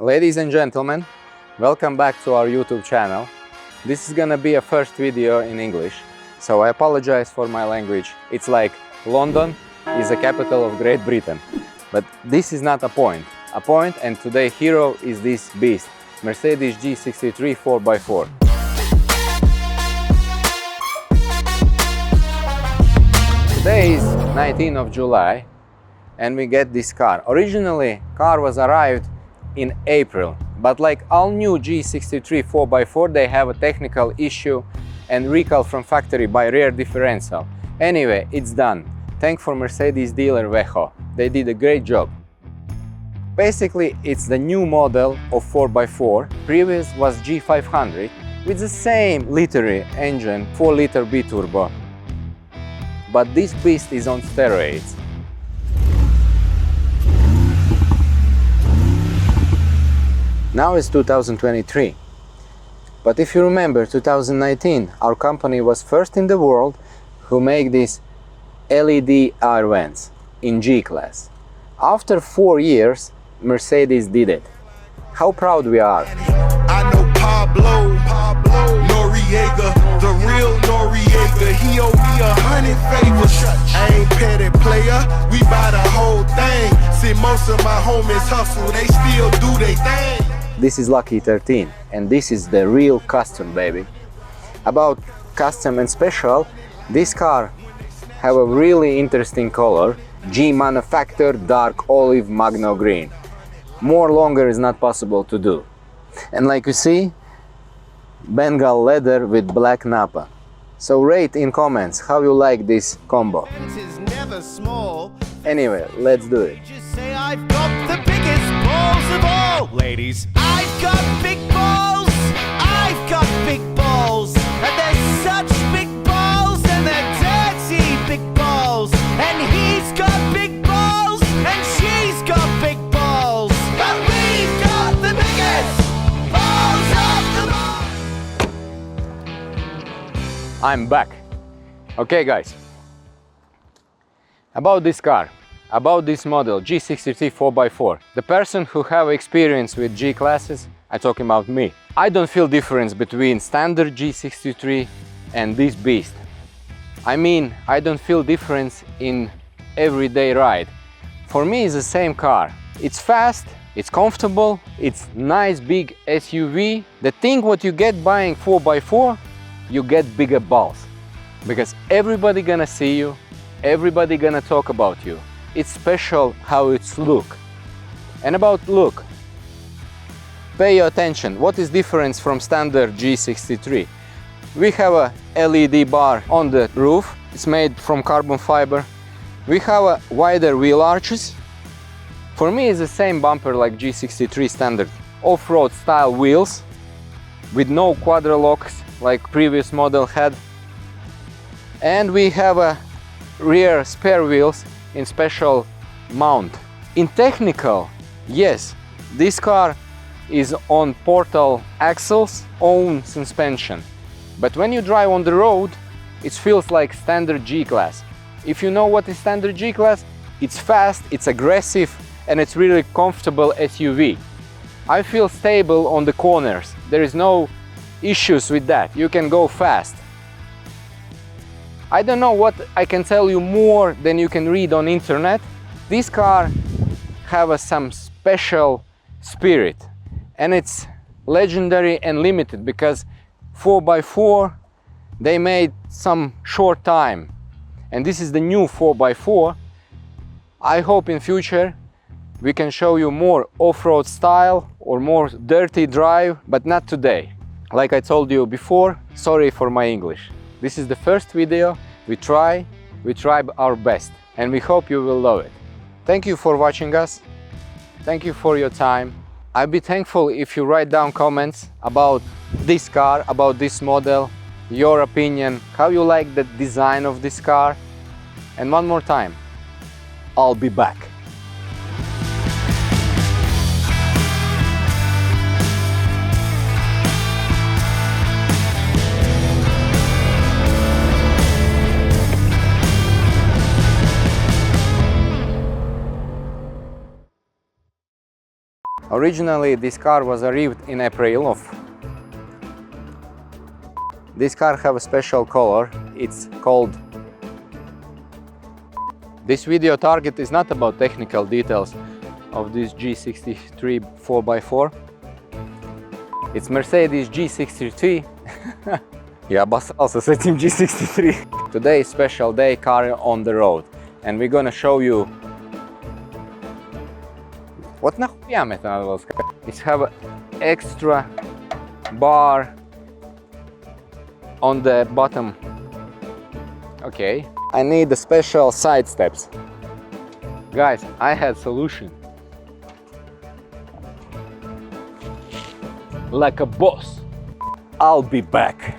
Ladies and gentlemen, welcome back to our YouTube channel. This is gonna be a first video in English, so I apologize for my language. It's like London is the capital of Great Britain. But this is not a point. And today hero is this beast, Mercedes G63 4x4. Today is 19th of July and we get this car. Originally, car was arrived in April, but like all new G63 4x4, they have a technical issue and recall from factory by rear differential. Anyway, it's done. Thank for Mercedes dealer Veho. They did a great job. Basically, it's the new model of 4x4. Previous was G500 with the same literary engine, 4-liter B-turbo. But this beast is on steroids. Now it's 2023. But if you remember 2019, our company was first in the world who make these LED air vents in G-class. After 4 years, Mercedes did it. How proud we are. I know Pablo Noriega, the real Noriega. He owe me 100 favors. I ain't petty player, we buy the whole thing. See, most of my homies hustle, they still do their thing. This is Lucky 13 and this is the real custom, baby. About custom and special, this car have a really interesting color, G manufactured dark olive magno green. More longer is not possible to do. And like you see, Bengal leather with black Napa. So rate in comments how you like this combo. Anyway, let's do it. Just say I've got the biggest balls of all. Ladies, I've got big balls. I've got big balls. And they're such big balls. And they're dirty big balls. And he's got big balls. And she's got big balls. But we've got the biggest balls of them all. I'm back. Okay guys, about this car, about this model G63 4x4, the person who have experience with G classes, I'm talking about me. I don't feel difference between standard G63 and this beast. I mean, I don't feel difference in everyday ride. For me, it's the same car. It's fast, it's comfortable, it's nice big SUV. The thing what you get buying 4x4, you get bigger balls. Because everybody gonna see you, everybody gonna talk about you. It's special how it's look. And about look, pay your attention. What is difference from standard G63? We have a LED bar on the roof. It's made from carbon fiber. We have a wider wheel arches. For me, it's the same bumper like G63 standard. Off-road style wheels with no quadra locks like previous model had. And we have a rear spare wheels in special mount. In technical, yes, this car is on portal axles, own suspension. But when you drive on the road, it feels like standard G-class. If you know what is standard G-class, it's fast, it's aggressive, and it's really comfortable SUV. I feel stable on the corners. There is no issues with that. You can go fast. I don't know what I can tell you more than you can read on internet. This car have some special spirit and it's legendary and limited because 4x4 they made some short time and this is the new 4x4. I hope in future we can show you more off-road style or more dirty drive, but not today. Like I told you before, sorry for my English. This is the first video. We try our best and we hope you will love it. Thank you for watching us. Thank you for your time. I'd be thankful if you write down comments about this car, about this model, your opinion, how you like the design of this car. And one more time, I'll be back. Originally, this car was arrived in April of. This car have a special color. It's called. This video target is not about technical details of this G63 4x4. It's Mercedes G63. Я обоссался с этим G63. Today is special day, car on the road, and we're gonna show you. Вот нахуя мне это надо было сказать? It's have extra bar on the bottom. Okay. I need the special side steps. Guys, I had solution. Like a boss. I'll be back.